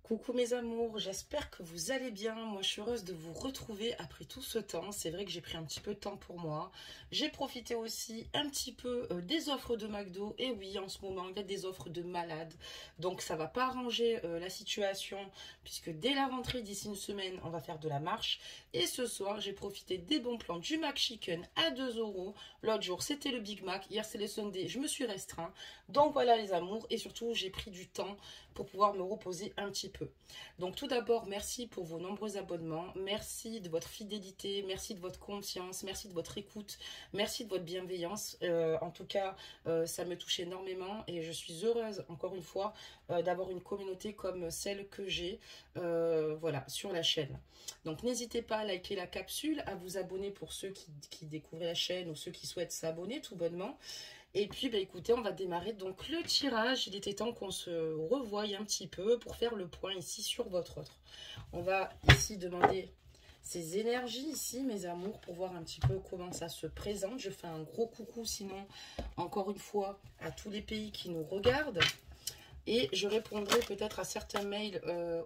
Coucou mes amours, j'espère que vous allez bien. Moi je suis heureuse de vous retrouver après tout ce temps. C'est vrai que j'ai pris un petit peu de temps pour moi. J'ai profité aussi un petit peu des offres de McDo. Et oui, en ce moment il y a des offres de malades. Donc ça va pas arranger la situation puisque dès la rentrée d'ici une semaine on va faire de la marche. Et ce soir j'ai profité des bons plans du McChicken à 2 €. L'autre jour c'était le Big Mac, hier c'est le Sunday, je me suis restreint. Donc voilà les amours, et surtout j'ai pris du temps pour pouvoir me reposer un petit peu. Donc tout d'abord, merci pour vos nombreux abonnements, merci de votre fidélité, merci de votre confiance, merci de votre écoute, merci de votre bienveillance. En tout cas, ça me touche énormément et je suis heureuse, encore une fois, d'avoir une communauté comme celle que j'ai voilà, sur la chaîne. Donc n'hésitez pas à liker la capsule, à vous abonner pour ceux qui découvrent la chaîne ou ceux qui souhaitent s'abonner tout bonnement. Et puis, bah, écoutez, on va démarrer donc le tirage. Il était temps qu'on se revoie un petit peu pour faire le point ici sur votre autre. On va ici demander ces énergies ici, mes amours, pour voir un petit peu comment ça se présente. Je fais un gros coucou, sinon, encore une fois, à tous les pays qui nous regardent. Et je répondrai peut-être à certains mails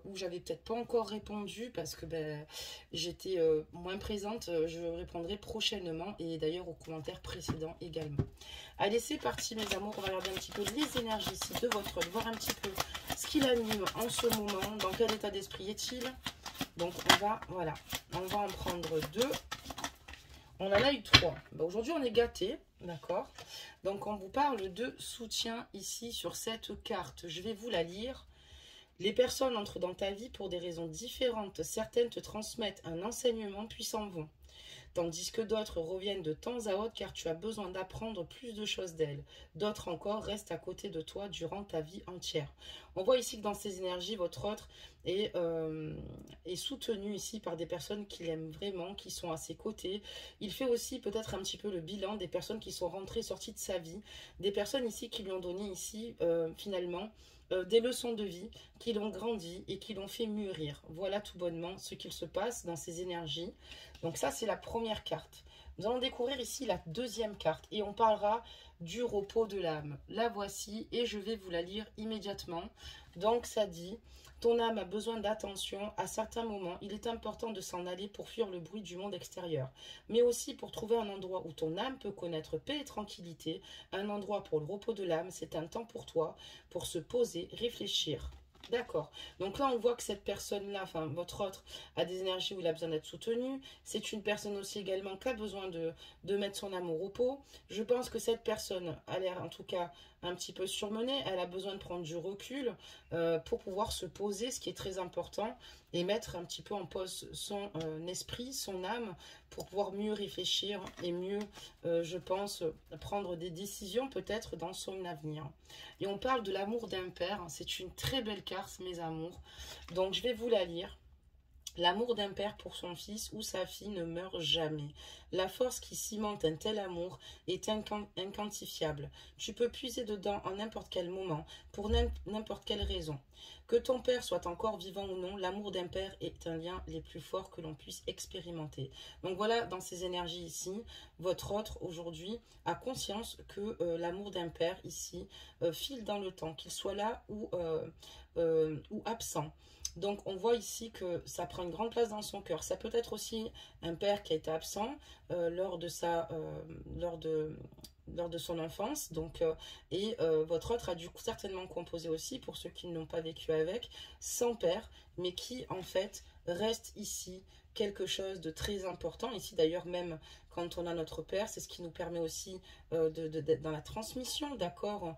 où j'avais peut-être pas encore répondu parce que ben, j'étais moins présente. Je répondrai prochainement et d'ailleurs aux commentaires précédents également. Allez, c'est parti mes amours. On va regarder un petit peu les énergies ici de votre rôle, voir un petit peu ce qui l'anime en ce moment, dans quel état d'esprit est-il. Donc voilà, on va en prendre 2. On en a eu 3. Ben, aujourd'hui, on est gâtés, d'accord? Donc, on vous parle de soutien ici sur cette carte. Je vais vous la lire. Les personnes entrent dans ta vie pour des raisons différentes. Certaines te transmettent un enseignement puis s'en vont, tandis que d'autres reviennent de temps à autre car tu as besoin d'apprendre plus de choses d'elles. D'autres encore restent à côté de toi durant ta vie entière. On voit ici que dans ces énergies, votre autre est soutenu ici par des personnes qui l'aiment vraiment, qui sont à ses côtés. Il fait aussi peut-être un petit peu le bilan des personnes qui sont rentrées, sorties de sa vie. Des personnes ici qui lui ont donné ici finalement des leçons de vie, qui l'ont grandi et qui l'ont fait mûrir. Voilà tout bonnement ce qu'il se passe dans ces énergies. Donc ça, c'est la première carte. Nous allons découvrir ici la deuxième carte et on parlera du repos de l'âme. La voici et je vais vous la lire immédiatement. Donc ça dit, ton âme a besoin d'attention. À certains moments, il est important de s'en aller pour fuir le bruit du monde extérieur, mais aussi pour trouver un endroit où ton âme peut connaître paix et tranquillité. Un endroit pour le repos de l'âme, c'est un temps pour toi, pour se poser, réfléchir. D'accord. Donc là, on voit que cette personne-là, enfin votre autre, a des énergies où il a besoin d'être soutenu. C'est une personne aussi également qui a besoin de mettre son âme au repos. Je pense que cette personne a l'air en tout cas un petit peu surmenée. Elle a besoin de prendre du recul pour pouvoir se poser, ce qui est très important, et mettre un petit peu en pause son esprit, son âme, pour pouvoir mieux réfléchir et mieux, je pense, prendre des décisions peut-être dans son avenir. Et on parle de l'amour d'un père. C'est une très belle carte, mes amours. Donc, je vais vous la lire. L'amour d'un père pour son fils ou sa fille ne meurt jamais. La force qui cimente un tel amour est inquantifiable. Tu peux puiser dedans en n'importe quel moment, pour n'importe quelle raison. Que ton père soit encore vivant ou non, l'amour d'un père est un lien les plus forts que l'on puisse expérimenter. Donc voilà, dans ces énergies ici, votre autre aujourd'hui a conscience que l'amour d'un père ici file dans le temps, qu'il soit là ou absent. Donc, on voit ici que ça prend une grande place dans son cœur. Ça peut être aussi un père qui a été absent lors de son enfance. Donc, votre autre a dû certainement composer aussi, pour ceux qui ne l'ont pas vécu avec, sans père, mais qui, en fait, reste ici quelque chose de très important. Ici, d'ailleurs, même quand on a notre père, c'est ce qui nous permet aussi d'être dans la transmission, d'accord,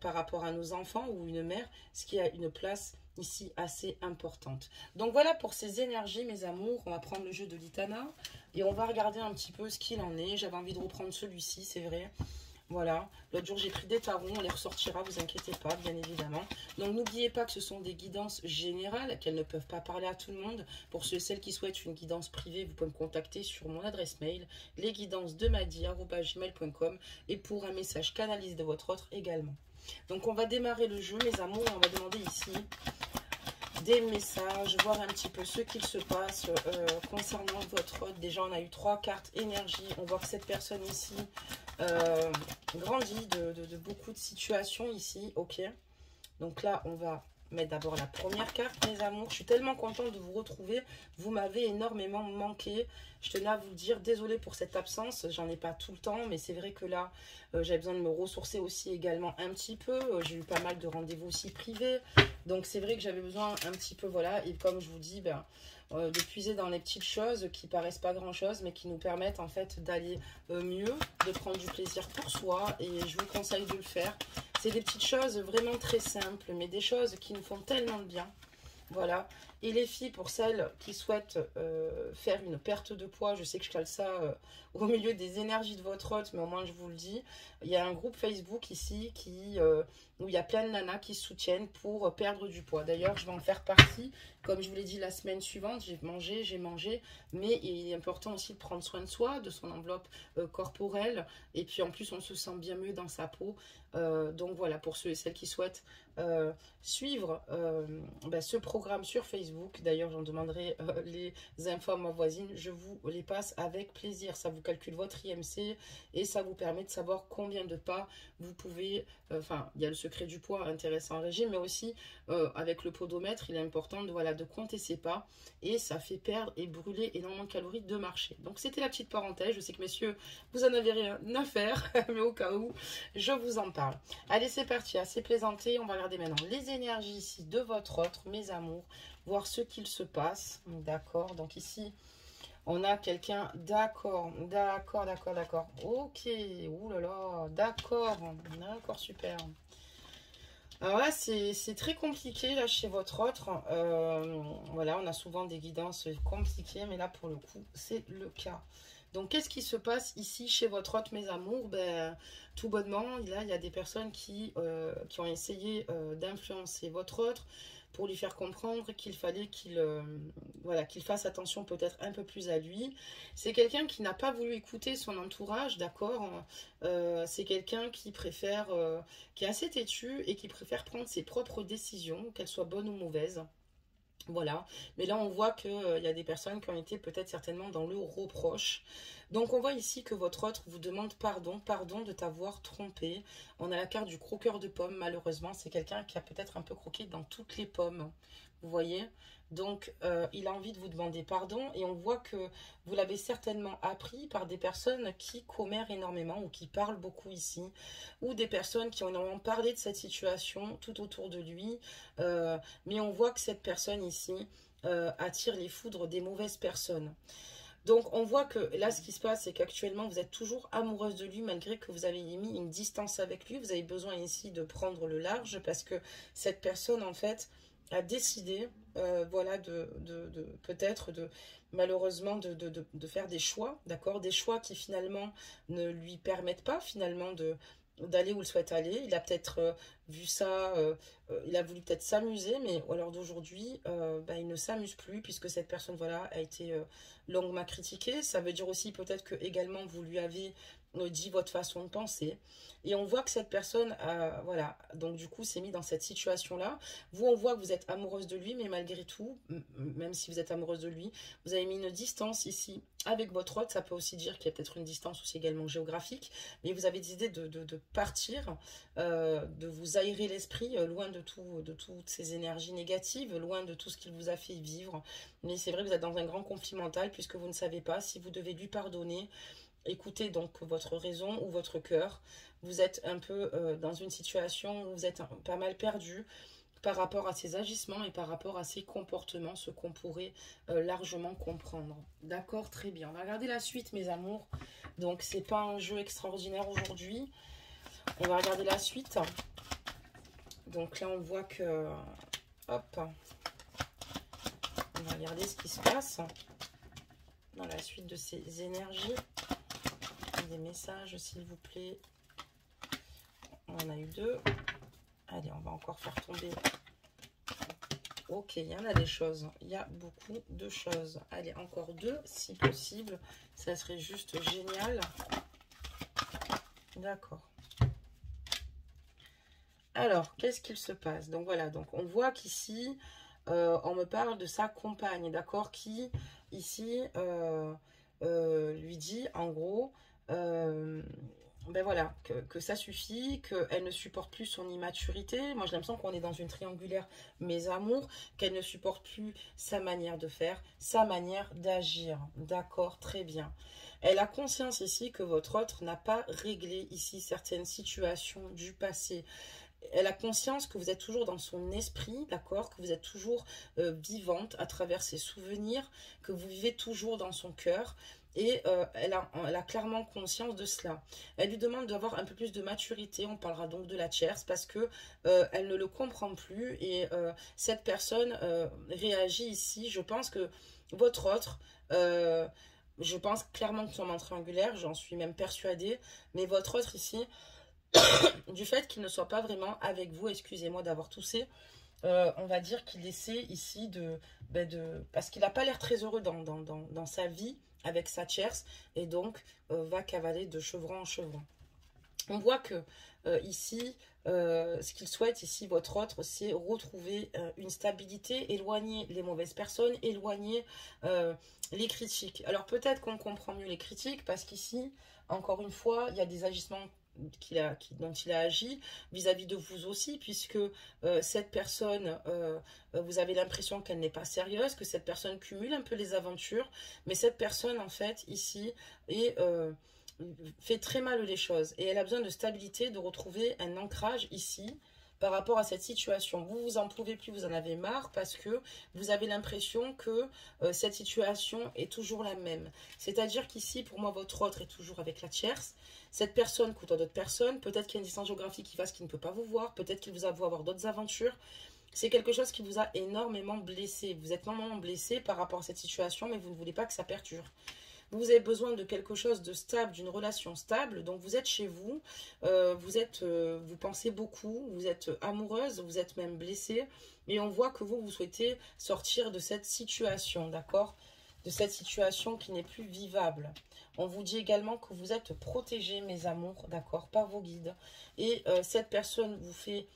par rapport à nos enfants ou une mère, ce qui a une place ici assez importante. Donc voilà pour ces énergies, mes amours. On va prendre le jeu de l'Itana et on va regarder un petit peu ce qu'il en est. J'avais envie de reprendre celui-ci, c'est vrai. Voilà, l'autre jour j'ai pris des tarots, on les ressortira, vous inquiétez pas, bien évidemment. Donc n'oubliez pas que ce sont des guidances générales, qu'elles ne peuvent pas parler à tout le monde. Pour ceux et celles qui souhaitent une guidance privée, vous pouvez me contacter sur mon adresse mail, lesguidancesdemadi@gmail.com, et pour un message canalisé de votre autre également. Donc on va démarrer le jeu, mes amours, et on va demander ici des messages, voir un petit peu ce qu'il se passe concernant votre autre. Déjà on a eu 3 cartes énergie, on voit que cette personne ici grandit de beaucoup de situations ici, ok. Donc là on va mettre d'abord la première carte, mes amours. Je suis tellement contente de vous retrouver. Vous m'avez énormément manqué. Je tenais à vous le dire, désolée pour cette absence. J'en ai pas tout le temps, mais c'est vrai que là, j'avais besoin de me ressourcer aussi également un petit peu. J'ai eu pas mal de rendez-vous aussi privés. Donc c'est vrai que j'avais besoin un petit peu, voilà. Et comme je vous dis, ben, de puiser dans les petites choses qui paraissent pas grand chose, mais qui nous permettent en fait d'aller mieux, de prendre du plaisir pour soi. Et je vous conseille de le faire. C'est des petites choses vraiment très simples, mais des choses qui nous font tellement de bien. Voilà. Et les filles, pour celles qui souhaitent faire une perte de poids, je sais que je cale ça au milieu des énergies de votre hôte, mais au moins je vous le dis. Il y a un groupe Facebook ici où il y a plein de nanas qui se soutiennent pour perdre du poids. D'ailleurs, je vais en faire partie. Comme je vous l'ai dit la semaine suivante, j'ai mangé. Mais il est important aussi de prendre soin de soi, de son enveloppe corporelle. Et puis en plus, on se sent bien mieux dans sa peau. Donc voilà, pour ceux et celles qui souhaitent suivre ce programme sur Facebook. D'ailleurs, j'en demanderai les infos à ma voisine. Je vous les passe avec plaisir. Ça vous calcule votre IMC et ça vous permet de savoir combien de pas vous pouvez... Enfin, il y a le secret du poids intéressant en régime, mais aussi avec le podomètre, il est important de compter ses pas et ça fait perdre et brûler énormément de calories de marcher. Donc, c'était la petite parenthèse. Je sais que messieurs, vous en avez rien à faire, mais au cas où, je vous en parle. Allez, c'est parti, assez plaisanté. On va regarder maintenant les énergies ici de votre autre, mes amours, voir ce qu'il se passe. D'accord, donc ici, on a quelqu'un, d'accord. Ok, oulala, d'accord, super. Alors là, c'est très compliqué là chez votre autre. Voilà, on a souvent des guidances compliquées, mais là, pour le coup, c'est le cas. Donc, qu'est-ce qui se passe ici chez votre hôte, mes amours? Ben, tout bonnement, là, il y a des personnes qui ont essayé d'influencer votre autre pour lui faire comprendre qu'il fallait qu'il fasse attention peut-être un peu plus à lui. C'est quelqu'un qui n'a pas voulu écouter son entourage, d'accord. C'est quelqu'un qui préfère, qui est assez têtu et qui préfère prendre ses propres décisions, qu'elles soient bonnes ou mauvaises. Voilà, mais là on voit qu'il y a des personnes qui ont été peut-être certainement dans le reproche. Donc on voit ici que votre autre vous demande pardon de t'avoir trompé. On a la carte du croqueur de pommes, malheureusement, c'est quelqu'un qui a peut-être un peu croqué dans toutes les pommes, vous voyez. Donc il a envie de vous demander pardon et on voit que vous l'avez certainement appris par des personnes qui commèrent énormément ou qui parlent beaucoup ici, ou des personnes qui ont énormément parlé de cette situation tout autour de lui. Mais on voit que cette personne ici attire les foudres des mauvaises personnes. Donc on voit que là ce qui se passe c'est qu'actuellement vous êtes toujours amoureuse de lui malgré que vous avez mis une distance avec lui. Vous avez besoin ici de prendre le large parce que cette personne en fait a décidé voilà peut-être malheureusement de faire des choix, d'accord, des choix qui finalement ne lui permettent pas finalement d'aller où il souhaite aller. Il a peut-être vu ça, il a voulu peut-être s'amuser, mais à l'heure d'aujourd'hui, il ne s'amuse plus puisque cette personne voilà, a été longuement critiquée. Ça veut dire aussi peut-être que également vous lui avez dit votre façon de penser. Et on voit que cette personne, voilà, donc du coup, s'est mis dans cette situation-là. Vous, on voit que vous êtes amoureuse de lui, mais malgré tout, même si vous êtes amoureuse de lui, vous avez mis une distance ici avec votre hôte. Ça peut aussi dire qu'il y a peut-être une distance aussi également géographique, mais vous avez décidé de partir, de vous aérer l'esprit, loin de toutes ces énergies négatives, loin de tout ce qu'il vous a fait vivre. Mais c'est vrai que vous êtes dans un grand conflit mental puisque vous ne savez pas si vous devez lui pardonner. Écoutez donc votre raison ou votre cœur. Vous êtes un peu dans une situation où vous êtes pas mal perdu par rapport à ses agissements et par rapport à ses comportements, ce qu'on pourrait largement comprendre. D'accord, très bien. On va regarder la suite, mes amours. Donc, c'est pas un jeu extraordinaire aujourd'hui. On va regarder la suite. Donc là, on voit que... Hop. On va regarder ce qui se passe dans la suite de ces énergies. Des messages, s'il vous plaît. On en a eu 2. Allez, on va encore faire tomber. Ok, il y en a des choses. Il y a beaucoup de choses. Allez, encore 2, si possible. Ça serait juste génial. D'accord. Alors, qu'est-ce qu'il se passe? Donc voilà, donc on voit qu'ici, on me parle de sa compagne, d'accord? Qui, ici, lui dit, en gros... ben voilà, que ça suffit, qu'elle ne supporte plus son immaturité. Moi, j'ai l'impression qu'on est dans une triangulaire mes amours, qu'elle ne supporte plus sa manière de faire, sa manière d'agir. D'accord, très bien. Elle a conscience ici que votre autre n'a pas réglé ici certaines situations du passé. Elle a conscience que vous êtes toujours dans son esprit, d'accord, que vous êtes toujours vivante à travers ses souvenirs, que vous vivez toujours dans son cœur. Et elle a clairement conscience de cela. Elle lui demande d'avoir un peu plus de maturité. On parlera donc de la tierce parce que elle ne le comprend plus. Et cette personne réagit ici. Je pense que votre autre, je pense clairement que son entrée angulaire, j'en suis même persuadée. Mais votre autre ici, du fait qu'il ne soit pas vraiment avec vous, excusez-moi d'avoir toussé, on va dire qu'il essaie ici parce qu'il n'a pas l'air très heureux dans sa vie avec sa tierce et donc va cavaler de chevron en chevron. On voit que ici, ce qu'il souhaite ici, votre autre, c'est retrouver une stabilité, éloigner les mauvaises personnes, éloigner les critiques. Alors peut-être qu'on comprend mieux les critiques parce qu'ici, encore une fois, il y a des agissements dont il a agi vis-à-vis de vous aussi, puisque cette personne, vous avez l'impression qu'elle n'est pas sérieuse, que cette personne cumule un peu les aventures, mais cette personne, en fait, ici, fait très mal les choses, et elle a besoin de stabilité, de retrouver un ancrage ici, par rapport à cette situation. Vous en pouvez plus, vous en avez marre, parce que vous avez l'impression que cette situation est toujours la même. C'est-à-dire qu'ici, pour moi, votre autre est toujours avec la tierce. Cette personne côtoie d'autres personnes. Peut-être qu'il y a une distance géographique qui fasse qu'il ne peut pas vous voir. Peut-être qu'il vous a vu avoir d'autres aventures. C'est quelque chose qui vous a énormément blessé. Vous êtes énormément blessé par rapport à cette situation, mais vous ne voulez pas que ça perdure. Vous avez besoin de quelque chose de stable, d'une relation stable. Donc vous êtes chez vous, vous pensez beaucoup, vous êtes amoureuse, vous êtes même blessée. Et on voit que vous souhaitez sortir de cette situation, d'accord? De cette situation qui n'est plus vivable. On vous dit également que vous êtes protégés, mes amours, d'accord, par vos guides. Et cette personne vous fait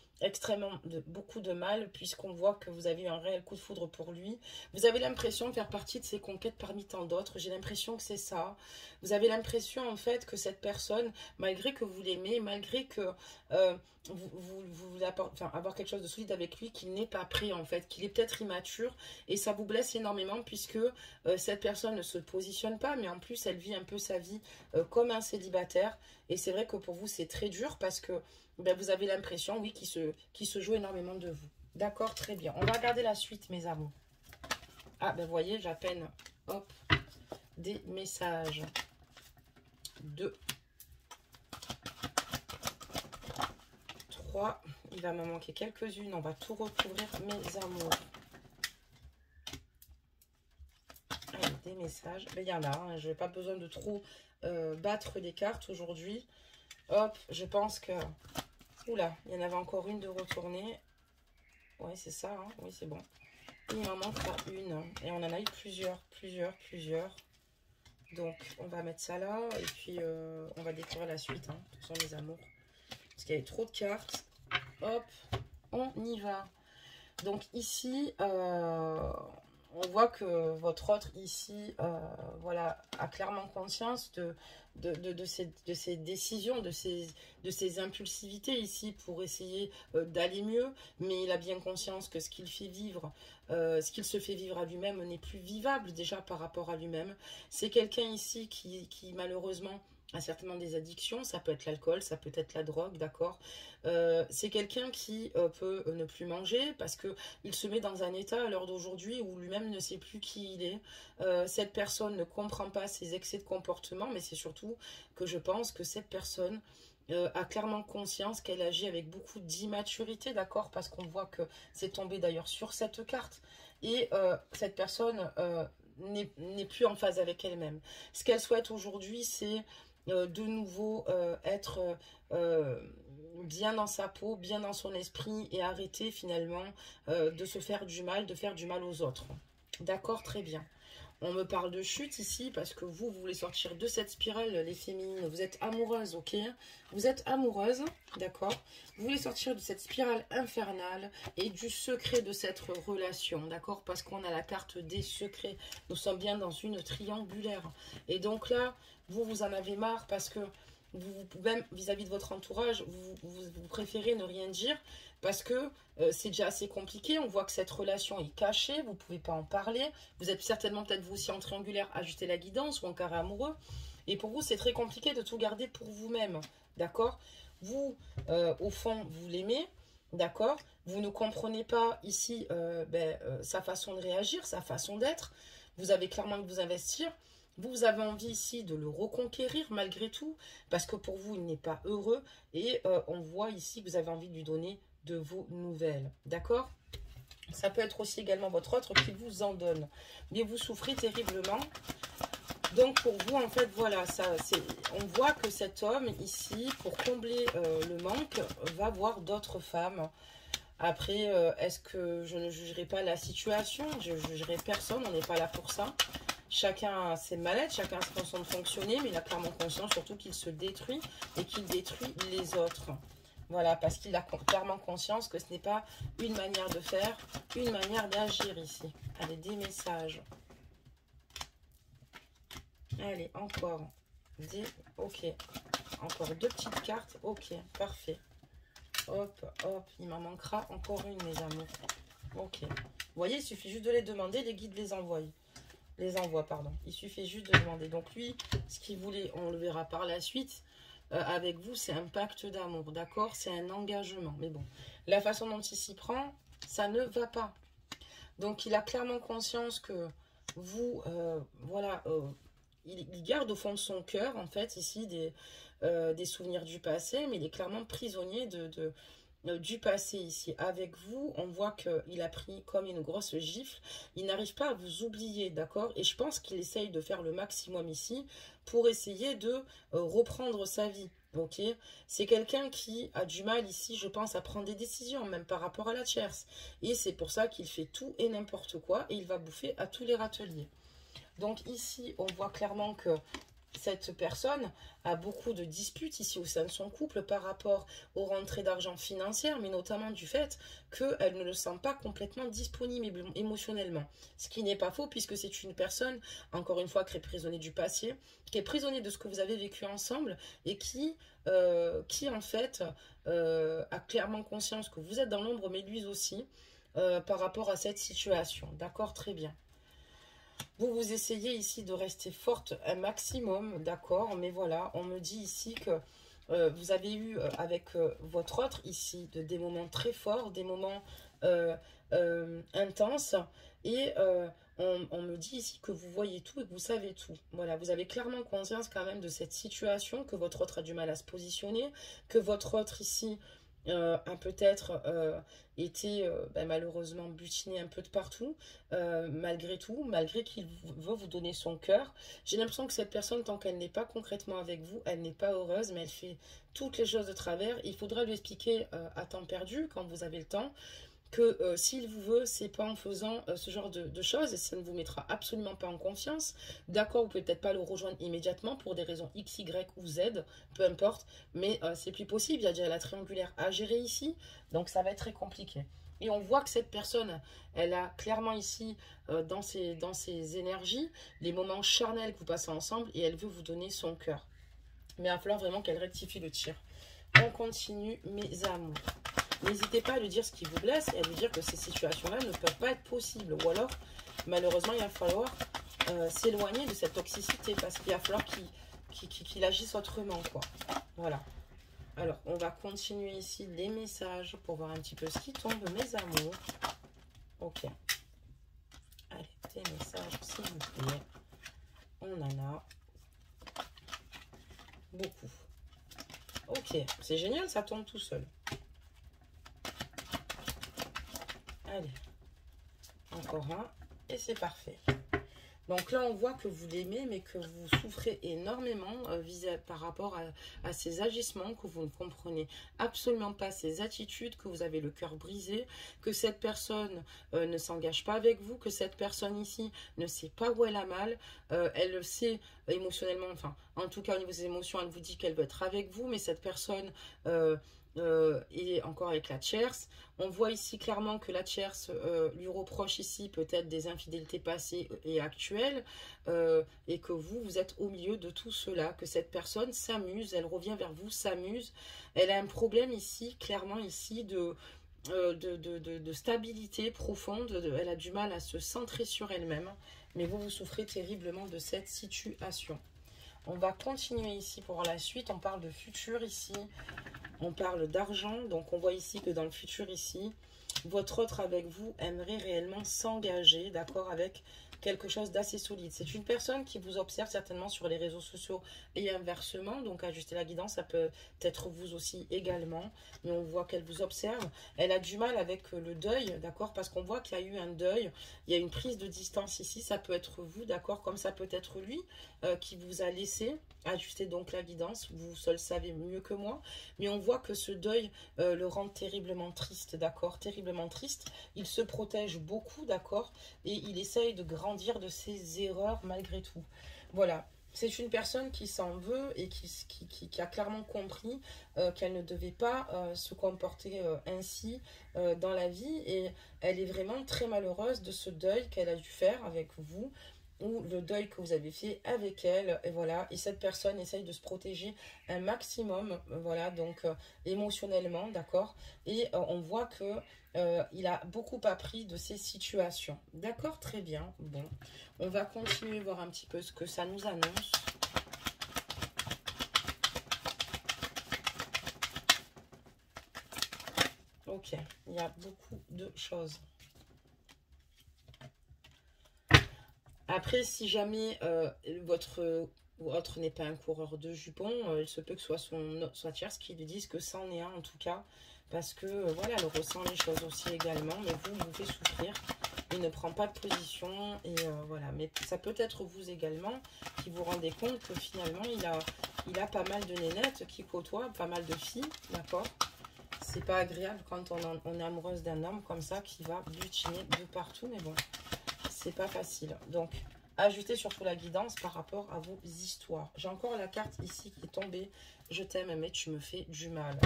beaucoup de mal, puisqu'on voit que vous avez eu un réel coup de foudre pour lui. Vous avez l'impression de faire partie de ses conquêtes parmi tant d'autres. J'ai l'impression que c'est ça. Vous avez l'impression, en fait, que cette personne, malgré que vous l'aimez, malgré que vous voulez avoir quelque chose de solide avec lui, qu'il n'est pas prêt, en fait, qu'il est peut-être immature, et ça vous blesse énormément, puisque cette personne ne se positionne pas, mais en plus, elle vit un peu sa vie comme un célibataire, et c'est vrai que pour vous, c'est très dur, parce que vous avez l'impression, oui, qu'il se joue énormément de vous. D'accord, très bien. On va regarder la suite, mes amours. Ah, vous voyez, j'ai à peine, hop, des messages. 2, 3, il va me manquer quelques-unes. On va tout recouvrir, mes amours. Allez, des messages. Mais il y en a, hein, je n'ai pas besoin de trop battre des cartes aujourd'hui. Hop, je pense que... Oula, il y en avait encore une de retourner. Ouais, c'est ça, hein. Oui, c'est bon. Il m'en manquera une. Et on en a eu plusieurs. Donc, on va mettre ça là. Et puis, on va découvrir la suite, hein, ce sont mes amours. Parce qu'il y avait trop de cartes. Hop, on y va. Donc, ici, on voit que votre autre ici, voilà, a clairement conscience de ces décisions, de ces impulsivités ici pour essayer d'aller mieux, mais il a bien conscience que ce qu'il fait vivre, ce qu'il se fait vivre à lui-même n'est plus vivable déjà par rapport à lui-même. C'est quelqu'un ici qui malheureusement a certainement des addictions, ça peut être l'alcool, ça peut être la drogue, d'accord. C'est quelqu'un qui peut ne plus manger parce qu'il se met dans un état à l'heure d'aujourd'hui où lui-même ne sait plus qui il est. Cette personne ne comprend pas ses excès de comportement, mais c'est surtout que je pense que cette personne a clairement conscience qu'elle agit avec beaucoup d'immaturité, d'accord, parce qu'on voit que c'est tombé d'ailleurs sur cette carte. Et cette personne n'est plus en phase avec elle-même. Ce qu'elle souhaite aujourd'hui, c'est de nouveau être bien dans sa peau, bien dans son esprit et arrêter finalement de se faire du mal, de faire du mal aux autres. D'accord, très bien. On me parle de chute ici parce que vous voulez sortir de cette spirale, les féminines. Vous êtes amoureuse, ok? Vous êtes amoureuse, d'accord? Vous voulez sortir de cette spirale infernale et du secret de cette relation, d'accord? Parce qu'on a la carte des secrets. Nous sommes bien dans une triangulaire. Et donc là, vous en avez marre parce que même vis-à-vis de votre entourage, vous préférez ne rien dire parce que c'est déjà assez compliqué. On voit que cette relation est cachée, vous ne pouvez pas en parler. Vous êtes certainement peut-être vous aussi en triangulaire, ajuster la guidance ou en carré amoureux. Et pour vous, c'est très compliqué de tout garder pour vous-même, d'accord? Vous, au fond, vous l'aimez, d'accord? Vous ne comprenez pas ici sa façon de réagir, sa façon d'être. Vous avez clairement que vous investir. Vous avez envie ici de le reconquérir malgré tout, parce que pour vous, il n'est pas heureux. Et on voit ici que vous avez envie de lui donner de vos nouvelles. D'accord? Ça peut être aussi également votre autre qui vous en donne. Mais vous souffrez terriblement. Donc pour vous, en fait, voilà, on voit que cet homme ici, pour combler le manque, va voir d'autres femmes. Après, est-ce que je ne jugerai pas la situation? Je ne jugerai personne, on n'est pas là pour ça. Chacun a ses mallettes, chacun a sa façon de fonctionner, mais il a clairement conscience surtout qu'il se détruit et qu'il détruit les autres. Voilà, parce qu'il a clairement conscience que ce n'est pas une manière de faire, une manière d'agir ici. Allez, des messages. Allez, encore. Ok. Encore 2 petites cartes. Ok, parfait. Hop, hop. Il m'en manquera encore une, mes amours. Ok. Vous voyez, il suffit juste de les demander, les guides les envoient. Pardon. Il suffit juste de demander. Donc lui, ce qu'il voulait, on le verra par la suite, avec vous, c'est un pacte d'amour, d'accord? C'est un engagement. Mais bon, la façon dont il s'y prend, ça ne va pas. Donc il a clairement conscience que vous, il garde au fond de son cœur, en fait, ici, des souvenirs du passé, mais il est clairement prisonnier du passé ici. Avec vous, on voit qu'il a pris comme une grosse gifle. Il n'arrive pas à vous oublier, d'accord? Et je pense qu'il essaye de faire le maximum ici pour essayer de reprendre sa vie, ok? C'est quelqu'un qui a du mal ici, je pense, à prendre des décisions, même par rapport à la tierce. Et c'est pour ça qu'il fait tout et n'importe quoi, et il va bouffer à tous les râteliers. Donc ici, on voit clairement que cette personne a beaucoup de disputes ici au sein de son couple par rapport aux rentrées d'argent financières, mais notamment du fait qu'elle ne le sent pas complètement disponible émotionnellement. Ce qui n'est pas faux puisque c'est une personne, encore une fois, qui est prisonnière du passé, qui est prisonnier de ce que vous avez vécu ensemble et qui en fait, a clairement conscience que vous êtes dans l'ombre, mais lui aussi, par rapport à cette situation. D'accord, très bien. Vous essayez ici de rester forte un maximum, d'accord, mais voilà, on me dit ici que vous avez eu avec votre autre ici des moments très forts, des moments intenses, et on me dit ici que vous voyez tout et que vous savez tout. Voilà, vous avez clairement conscience quand même de cette situation, que votre autre a du mal à se positionner, que votre autre ici a peut-être été malheureusement butiné un peu de partout, malgré tout, malgré qu'il veut vous donner son cœur. J'ai l'impression que cette personne, tant qu'elle n'est pas concrètement avec vous, elle n'est pas heureuse, mais elle fait toutes les choses de travers. Il faudra lui expliquer à temps perdu, quand vous avez le temps, que s'il vous veut, c'est pas en faisant ce genre de choses, et ça ne vous mettra absolument pas en confiance. D'accord, vous pouvez peut-être pas le rejoindre immédiatement pour des raisons X, Y ou Z, peu importe, mais c'est plus possible. Il y a déjà la triangulaire à gérer ici, donc ça va être très compliqué. Et on voit que cette personne, elle a clairement ici, dans ses énergies, les moments charnels que vous passez ensemble, et elle veut vous donner son cœur. Mais il va falloir vraiment qu'elle rectifie le tir. On continue, mes amours. N'hésitez pas à lui dire ce qui vous blesse et à lui dire que ces situations-là ne peuvent pas être possibles. Ou alors, malheureusement, il va falloir s'éloigner de cette toxicité parce qu'il va falloir qu'il agisse autrement, quoi. Voilà. Alors, on va continuer ici les messages pour voir un petit peu ce qui tombe, mes amours. Ok. Allez, des messages, s'il vous plaît. On en a beaucoup. Ok, c'est génial, ça tombe tout seul. Allez, encore un, et c'est parfait. Donc là, on voit que vous l'aimez, mais que vous souffrez énormément par rapport à ses agissements, que vous ne comprenez absolument pas ses attitudes, que vous avez le cœur brisé, que cette personne ne s'engage pas avec vous, que cette personne ici ne sait pas où elle a mal, elle le sait émotionnellement, enfin, en tout cas au niveau des émotions, elle vous dit qu'elle veut être avec vous, mais cette personne et encore avec la tierce. On voit ici clairement que la tierce lui reproche ici peut-être des infidélités passées et actuelles, et que vous êtes au milieu de tout cela, que cette personne s'amuse, elle revient vers vous, s'amuse. Elle a un problème ici, clairement ici, de stabilité profonde, elle a du mal à se centrer sur elle-même, mais vous souffrez terriblement de cette situation. On va continuer ici pour la suite, on parle de futur ici, on parle d'argent, donc on voit ici que dans le futur ici, votre autre avec vous aimerait réellement s'engager, d'accord, avec quelque chose d'assez solide. C'est une personne qui vous observe certainement sur les réseaux sociaux et inversement, donc ajuster la guidance, ça peut être vous aussi également, mais on voit qu'elle vous observe. Elle a du mal avec le deuil, d'accord, parce qu'on voit qu'il y a eu un deuil, il y a une prise de distance ici, ça peut être vous, d'accord, comme ça peut être lui qui vous a laissé. Ajuster donc la guidance, vous seul savez mieux que moi, mais on voit que ce deuil le rend terriblement triste, d'accord, terriblement triste. Il se protège beaucoup, d'accord, et il essaye de grandir de ses erreurs malgré tout. Voilà, c'est une personne qui s'en veut et qui a clairement compris qu'elle ne devait pas se comporter ainsi dans la vie, et elle est vraiment très malheureuse de ce deuil qu'elle a dû faire avec vous, ou le deuil que vous avez fait avec elle, et voilà, et cette personne essaye de se protéger un maximum, voilà, donc émotionnellement, d'accord, et on voit que il a beaucoup appris de ces situations, d'accord, très bien. Bon, on va continuer voir un petit peu ce que ça nous annonce. Ok, il y a beaucoup de choses. Après, si jamais votre autre n'est pas un coureur de jupons, il se peut que ce soit soit tierce qui lui dise que c'en est un en tout cas, parce que voilà, elle ressent les choses aussi également, mais vous, il vous fait souffrir, il ne prend pas de position, et voilà, mais ça peut être vous également qui vous rendez compte que finalement, il a pas mal de nénettes qui côtoient, pas mal de filles, d'accord. C'est pas agréable quand on est amoureuse d'un homme comme ça qui va butiner de partout, mais bon, c'est pas facile. Donc, ajoutez surtout la guidance par rapport à vos histoires. J'ai encore la carte ici qui est tombée. Je t'aime, mais tu me fais du mal.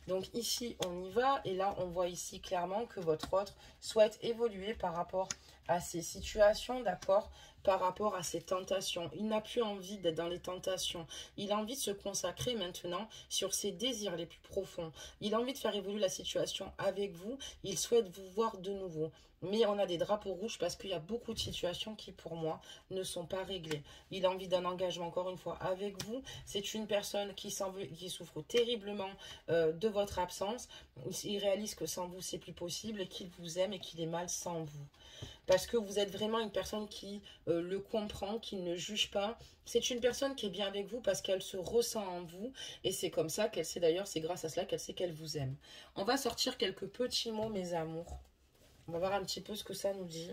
Donc ici, on y va. Et là, on voit ici clairement que votre autre souhaite évoluer par rapport à ces situations, d'accord, par rapport à ses tentations. Il n'a plus envie d'être dans les tentations. Il a envie de se consacrer maintenant sur ses désirs les plus profonds. Il a envie de faire évoluer la situation avec vous. Il souhaite vous voir de nouveau. Mais on a des drapeaux rouges parce qu'il y a beaucoup de situations qui, pour moi, ne sont pas réglées. Il a envie d'un engagement, encore une fois, avec vous. C'est une personne qui souffre terriblement de votre absence. Il réalise que sans vous, c'est plus possible et qu'il vous aime et qu'il est mal sans vous. Parce que vous êtes vraiment une personne qui le comprend, qui ne juge pas. C'est une personne qui est bien avec vous parce qu'elle se ressent en vous. Et c'est comme ça qu'elle sait d'ailleurs, c'est grâce à cela qu'elle sait qu'elle vous aime. On va sortir quelques petits mots, mes amours. On va voir un petit peu ce que ça nous dit.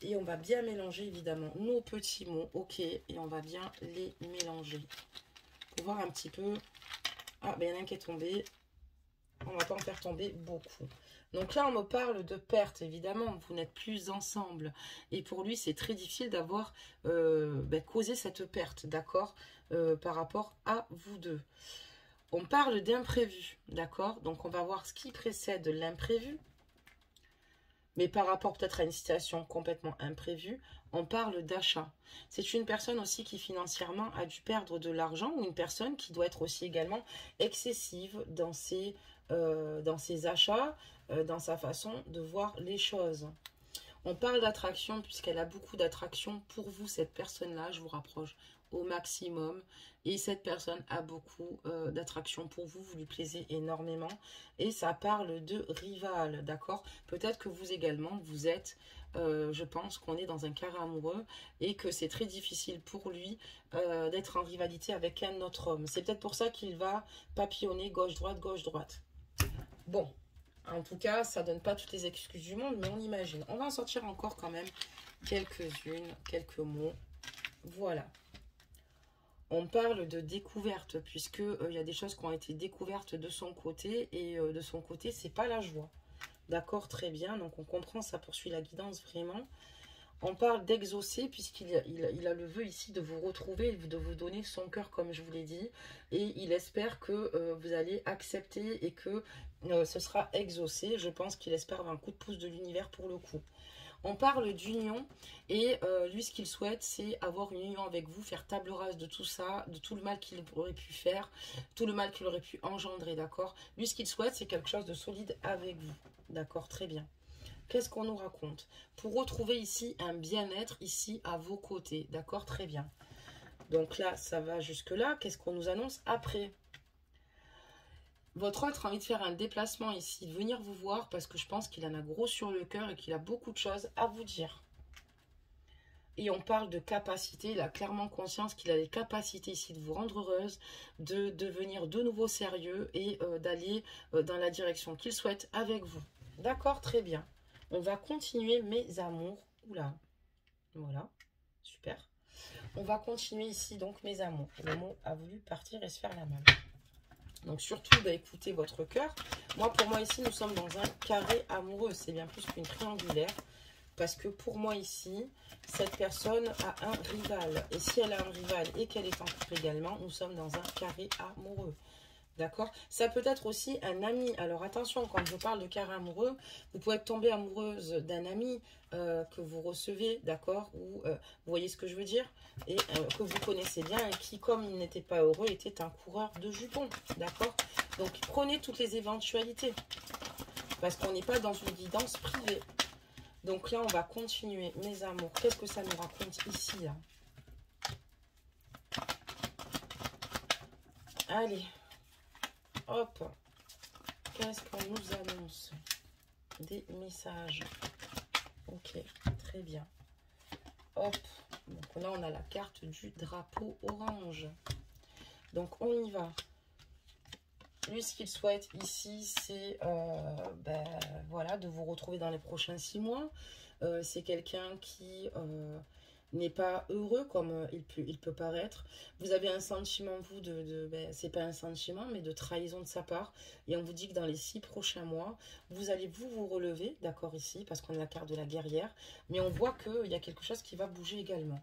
Et on va bien mélanger, évidemment, nos petits mots. Ok, et on va bien les mélanger. Pour voir un petit peu... Ah, ben il y en a un qui est tombé. On va pas en faire tomber beaucoup. Donc là, on me parle de perte, évidemment. Vous n'êtes plus ensemble. Et pour lui, c'est très difficile d'avoir causé cette perte, d'accord, par rapport à vous deux. On parle d'imprévu, d'accord? Donc, on va voir ce qui précède l'imprévu. Mais par rapport peut-être à une situation complètement imprévue, on parle d'achat. C'est une personne aussi qui financièrement a dû perdre de l'argent, ou une personne qui doit être aussi également excessive dans ses achats, dans sa façon de voir les choses. On parle d'attraction puisqu'elle a beaucoup d'attraction pour vous, cette personne-là. Je vous rapproche au maximum. Et cette personne a beaucoup d'attraction pour vous. Vous lui plaisez énormément. Et ça parle de rival, d'accord? Peut-être que vous également, vous êtes... je pense qu'on est dans un carré amoureux et que c'est très difficile pour lui d'être en rivalité avec un autre homme. C'est peut-être pour ça qu'il va papillonner gauche-droite, gauche-droite. Bon. En tout cas, ça donne pas toutes les excuses du monde, mais on imagine. On va en sortir encore quand même quelques-unes, quelques mots. Voilà. On parle de découverte, puisque y a des choses qui ont été découvertes de son côté, et de son côté, c'est pas la joie. D'accord, très bien. Donc on comprend, ça poursuit la guidance vraiment. On parle d'exaucer puisqu'il a le vœu ici de vous retrouver, de vous donner son cœur comme je vous l'ai dit. Et il espère que vous allez accepter et que ce sera exaucé. Je pense qu'il espère avoir un coup de pouce de l'univers pour le coup. On parle d'union et lui ce qu'il souhaite c'est avoir une union avec vous, faire table rase de tout ça, de tout le mal qu'il aurait pu faire, tout le mal qu'il aurait pu engendrer, d'accord. Lui ce qu'il souhaite c'est quelque chose de solide avec vous, d'accord, très bien. Qu'est-ce qu'on nous raconte? Pour retrouver ici un bien-être ici à vos côtés, d'accord, très bien. Donc là ça va jusque là, qu'est-ce qu'on nous annonce après? Votre autre a envie de faire un déplacement ici, de venir vous voir parce que je pense qu'il en a gros sur le cœur et qu'il a beaucoup de choses à vous dire. Et on parle de capacité, il a clairement conscience qu'il a les capacités ici de vous rendre heureuse, de devenir de nouveau sérieux et d'aller dans la direction qu'il souhaite avec vous. D'accord, très bien. On va continuer mes amours. Oula, voilà, super. On va continuer ici donc mes amours. Le mot a voulu partir et se faire la malle. Donc surtout, bah, écoutez votre cœur. Moi, pour moi ici, nous sommes dans un carré amoureux. C'est bien plus qu'une triangulaire. Parce que pour moi ici, cette personne a un rival. Et si elle a un rival et qu'elle est en couple également, nous sommes dans un carré amoureux. D'accord? Ça peut être aussi un ami. Alors attention, quand je parle de carré amoureux, vous pouvez tomber amoureuse d'un ami que vous recevez, d'accord? Ou vous voyez ce que je veux dire? Et que vous connaissez bien et qui, comme il n'était pas heureux, était un coureur de jupons, d'accord? Donc prenez toutes les éventualités. Parce qu'on n'est pas dans une guidance privée. Donc là, on va continuer, mes amours. Qu'est-ce que ça nous raconte ici, là? Allez. Hop. Qu'est-ce qu'on nous annonce? Des messages. Ok, très bien. Hop. Donc là, on a la carte du drapeau orange. Donc, on y va. Lui, ce qu'il souhaite ici, c'est voilà, de vous retrouver dans les prochains 6 mois. C'est quelqu'un qui n'est pas heureux comme il peut paraître. Vous avez un sentiment, vous, c'est pas un sentiment, mais de trahison de sa part. Et on vous dit que dans les 6 prochains mois, vous allez vous relever, d'accord, ici, parce qu'on a la carte de la guerrière. Mais on voit qu'il y a quelque chose qui va bouger également.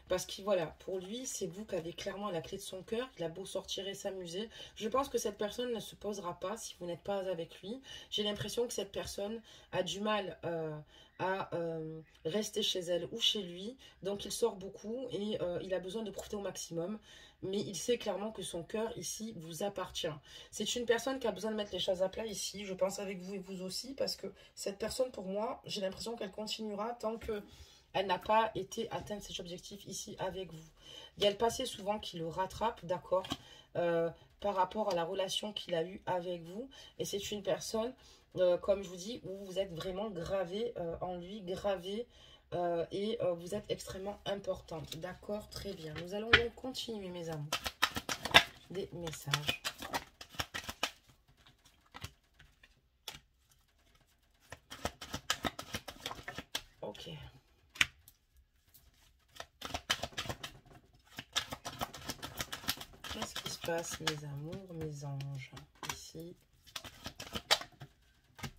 Parce que voilà, pour lui, c'est vous qui avez clairement la clé de son cœur. Il a beau sortir et s'amuser. Je pense que cette personne ne se posera pas si vous n'êtes pas avec lui. J'ai l'impression que cette personne a du mal à rester chez elle ou chez lui. Donc il sort beaucoup et il a besoin de profiter au maximum. Mais il sait clairement que son cœur ici vous appartient. C'est une personne qui a besoin de mettre les choses à plat ici. Je pense avec vous et vous aussi. Parce que cette personne, pour moi, j'ai l'impression qu'elle continuera tant que elle n'a pas été atteindre ses objectifs ici avec vous. Il y a le passé souvent qui le rattrape, d'accord, par rapport à la relation qu'il a eue avec vous. Et c'est une personne, comme je vous dis, où vous êtes vraiment gravé en lui, gravé et vous êtes extrêmement importante. D'accord, très bien. Nous allons donc continuer, mes amours. Des messages. Ok. Qu'est-ce qui se passe, mes amours, mes anges? Ici.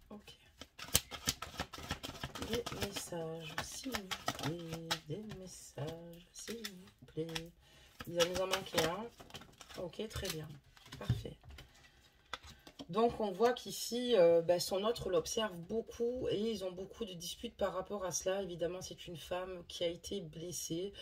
Ok. Des messages, s'il vous plaît. Des messages, s'il vous plaît. Il nous en manquait un. Ok, très bien. Parfait. Donc, on voit qu'ici, son autre l'observe beaucoup et ils ont beaucoup de disputes par rapport à cela. Évidemment, c'est une femme qui a été blessée.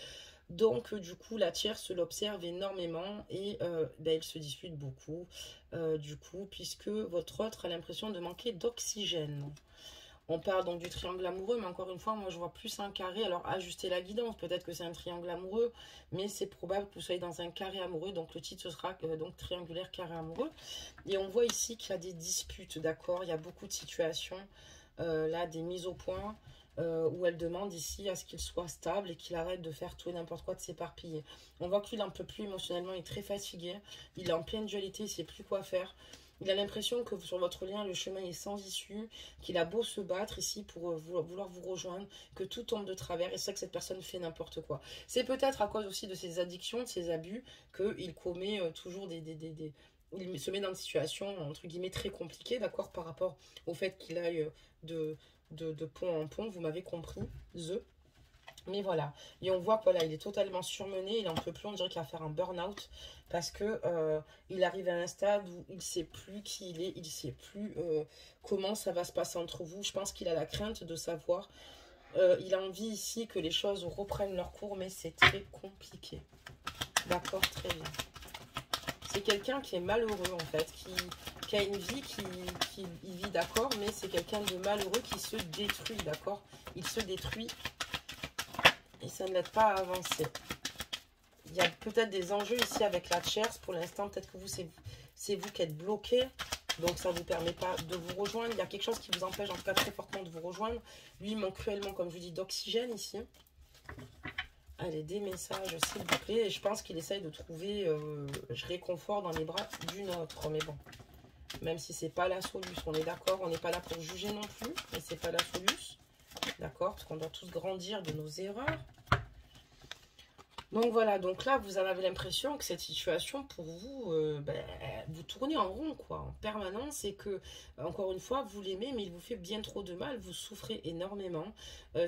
Donc, du coup, la tierce l'observe énormément et elle se dispute beaucoup, du coup, puisque votre autre a l'impression de manquer d'oxygène. On parle donc du triangle amoureux, mais encore une fois, moi, je vois plus un carré. Alors, ajustez la guidance. Peut-être que c'est un triangle amoureux, mais c'est probable que vous soyez dans un carré amoureux. Donc, le titre, ce sera donc triangulaire carré amoureux. Et on voit ici qu'il y a des disputes, d'accord? Il y a beaucoup de situations, là, des mises au point, où elle demande ici à ce qu'il soit stable et qu'il arrête de faire tout et n'importe quoi, de s'éparpiller. On voit qu'il n'en peut plus émotionnellement, il est très fatigué. Il est en pleine dualité, il ne sait plus quoi faire. Il a l'impression que sur votre lien, le chemin est sans issue, qu'il a beau se battre ici pour vouloir vous rejoindre, que tout tombe de travers, et c'est ça que cette personne fait n'importe quoi. C'est peut-être à cause aussi de ses addictions, de ses abus, qu'il commet toujours il se met dans une situation, entre guillemets, très compliquée, d'accord, par rapport au fait qu'il aille de pont en pont, vous m'avez compris, Mais voilà, et on voit que voilà, il est totalement surmené, il en peut plus, on dirait qu'il va faire un burn-out parce que il arrive à un stade où il sait plus qui il est, il sait plus comment ça va se passer entre vous. Je pense qu'il a la crainte de savoir, il a envie ici que les choses reprennent leur cours, mais c'est très compliqué. D'accord, très bien. C'est quelqu'un qui est malheureux en fait, qui a une vie qui vit, d'accord, mais c'est quelqu'un de malheureux qui se détruit, d'accord. Il se détruit. Et ça ne l'aide pas à avancer. Il y a peut-être des enjeux ici avec la tierce. Pour l'instant, peut-être que vous, c'est vous qui êtes bloqué. Donc, ça ne vous permet pas de vous rejoindre. Il y a quelque chose qui vous empêche, en tout cas, très fortement de vous rejoindre. Lui, il manque cruellement, comme je vous dis, d'oxygène ici. Allez, des messages, s'il vous plaît. Et je pense qu'il essaye de trouver réconfort dans les bras d'une autre. Mais bon, même si c'est pas la solution, on est d'accord. On n'est pas là pour juger non plus. Mais c'est pas la solution. D'accord, parce qu'on doit tous grandir de nos erreurs. Donc voilà, donc là, vous en avez l'impression que cette situation, pour vous, vous tournez en rond, quoi, en permanence, et que, encore une fois, vous l'aimez, mais il vous fait bien trop de mal, vous souffrez énormément.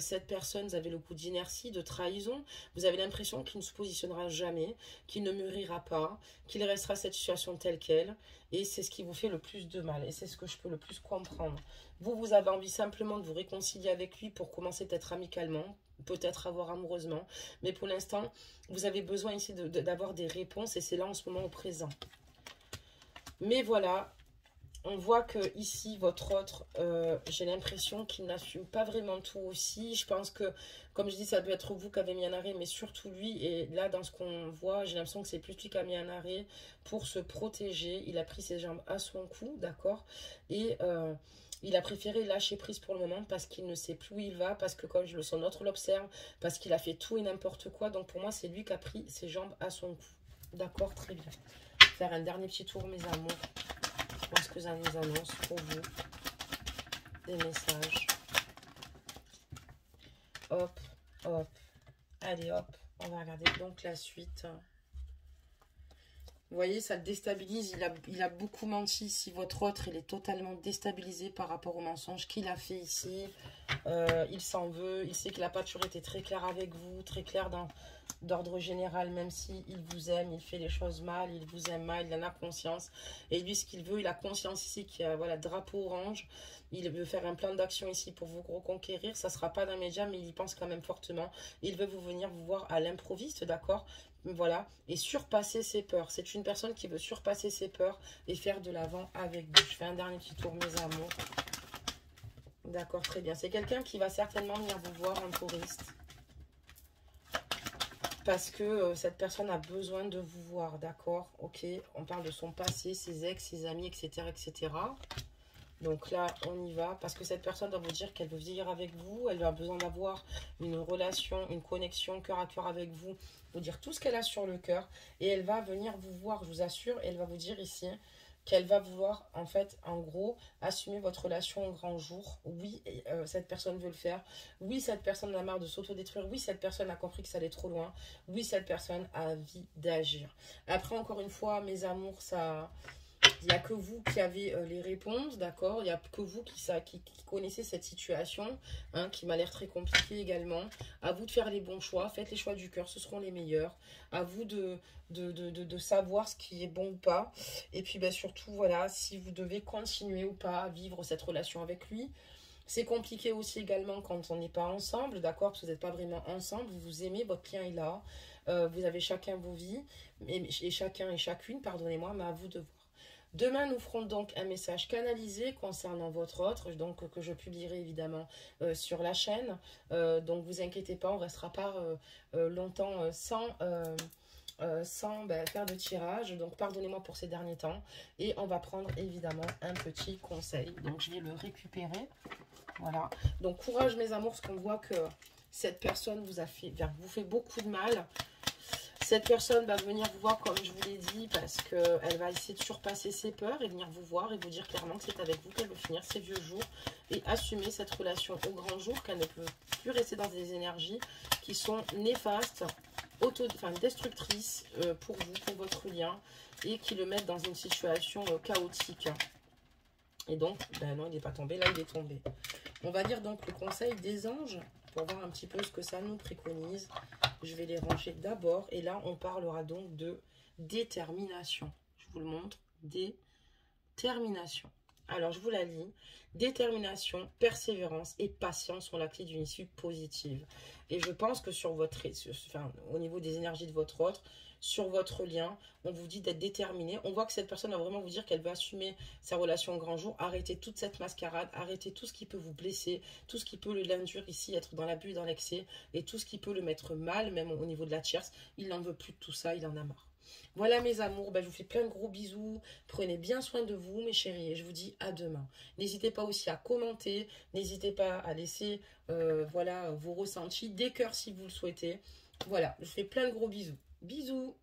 Cette personne, vous avez le coup d'inertie, de trahison, vous avez l'impression qu'il ne se positionnera jamais, qu'il ne mûrira pas, qu'il restera cette situation telle qu'elle, et c'est ce qui vous fait le plus de mal, et c'est ce que je peux le plus comprendre. Vous avez envie simplement de vous réconcilier avec lui pour commencer peut-être amicalement, peut-être avoir amoureusement, mais pour l'instant, vous avez besoin ici d'avoir des réponses et c'est là en ce moment au présent. Mais voilà, on voit que ici, votre autre, j'ai l'impression qu'il n'assume pas vraiment tout aussi. Je pense que, comme je dis, ça doit être vous qui avez mis un arrêt, mais surtout lui. Et là, dans ce qu'on voit, j'ai l'impression que c'est plus lui qui a mis un arrêt pour se protéger. Il a pris ses jambes à son cou, d'accord. Et il a préféré lâcher prise pour le moment parce qu'il ne sait plus où il va, parce que comme son autre l'observe, parce qu'il a fait tout et n'importe quoi. Donc pour moi, c'est lui qui a pris ses jambes à son cou. D'accord, très bien. Faire un dernier petit tour, mes amours. Je pense que ça nous annonce pour vous des messages. Hop, hop. Allez, hop. On va regarder donc la suite. Vous voyez, ça le déstabilise. Il a beaucoup menti. Si votre autre, il est totalement déstabilisé par rapport au mensonge qu'il a fait ici. Il s'en veut. Il sait qu'il n'a pas toujours été très clair avec vous, très clair d'ordre général, même si il vous aime, il fait les choses mal, il vous aime mal, il en a conscience. Et lui, ce qu'il veut, il a conscience ici qu'il y a, voilà, drapeau orange. Il veut faire un plan d'action ici pour vous reconquérir. Ça ne sera pas d'un média, mais il y pense quand même fortement. Il veut venir vous voir à l'improviste, d'accord? Voilà, et surpasser ses peurs. C'est une personne qui veut surpasser ses peurs et faire de l'avant avec vous. Je fais un dernier petit tour, mes amours. D'accord, très bien. C'est quelqu'un qui va certainement venir vous voir en touriste. Parce que cette personne a besoin de vous voir, d'accord? Ok, on parle de son passé, ses ex, ses amis, etc., etc. Donc là, on y va. Parce que cette personne doit vous dire qu'elle veut vieillir avec vous. Elle a besoin d'avoir une relation, une connexion cœur à cœur avec vous. Vous dire tout ce qu'elle a sur le cœur. Et elle va venir vous voir, je vous assure. Et elle va vous dire ici qu'elle va vouloir, en fait, en gros, assumer votre relation au grand jour. Oui, cette personne veut le faire. Oui, cette personne a marre de s'autodétruire. Oui, cette personne a compris que ça allait trop loin. Oui, cette personne a envie d'agir. Après, encore une fois, mes amours, ça... Il n'y a que vous qui avez les réponses, d'accord? Il n'y a que vous qui connaissez cette situation, hein, qui m'a l'air très compliquée également. À vous de faire les bons choix, faites les choix du cœur, ce seront les meilleurs. À vous de savoir ce qui est bon ou pas. Et puis surtout, voilà, si vous devez continuer ou pas à vivre cette relation avec lui. C'est compliqué aussi également quand on n'est pas ensemble, d'accord? Parce que vous n'êtes pas vraiment ensemble, vous vous aimez, votre lien est là. Vous avez chacun vos vies, et chacun et chacune, pardonnez-moi, mais à vous de voir. Demain, nous ferons donc un message canalisé concernant votre autre, donc que je publierai évidemment sur la chaîne. Donc, vous inquiétez pas, on ne restera pas longtemps sans faire de tirage. Donc, pardonnez-moi pour ces derniers temps. Et on va prendre évidemment un petit conseil. Donc, je vais le récupérer. Voilà. Donc, courage mes amours, parce qu'on voit que cette personne vous fait beaucoup de mal. Cette personne va venir vous voir, comme je vous l'ai dit, parce qu'elle va essayer de surpasser ses peurs et venir vous voir et vous dire clairement que c'est avec vous qu'elle veut finir ses vieux jours et assumer cette relation au grand jour, qu'elle ne peut plus rester dans des énergies qui sont néfastes, destructrices pour vous, pour votre lien, et qui le mettent dans une situation chaotique. Et donc, ben non, il n'est pas tombé, là il est tombé. On va lire donc le conseil des anges pour voir un petit peu ce que ça nous préconise. Je vais les ranger d'abord. Et là, on parlera donc de détermination. Je vous le montre. Détermination. Alors, je vous la lis. Détermination, persévérance et patience sont la clé d'une issue positive. Et je pense que sur votre, enfin, au niveau des énergies de votre autre, sur votre lien, on vous dit d'être déterminé. On voit que cette personne va vraiment vous dire qu'elle va assumer sa relation au grand jour, arrêter toute cette mascarade, arrêter tout ce qui peut vous blesser, tout ce qui peut l'induire ici, être dans l'abus, dans l'excès, et tout ce qui peut le mettre mal, même au niveau de la tierce. Il n'en veut plus de tout ça, il en a marre. Voilà mes amours, ben, je vous fais plein de gros bisous. Prenez bien soin de vous mes chéris et je vous dis à demain. N'hésitez pas aussi à commenter, n'hésitez pas à laisser voilà, vos ressentis, des cœurs si vous le souhaitez. Voilà, je vous fais plein de gros bisous. Bisous.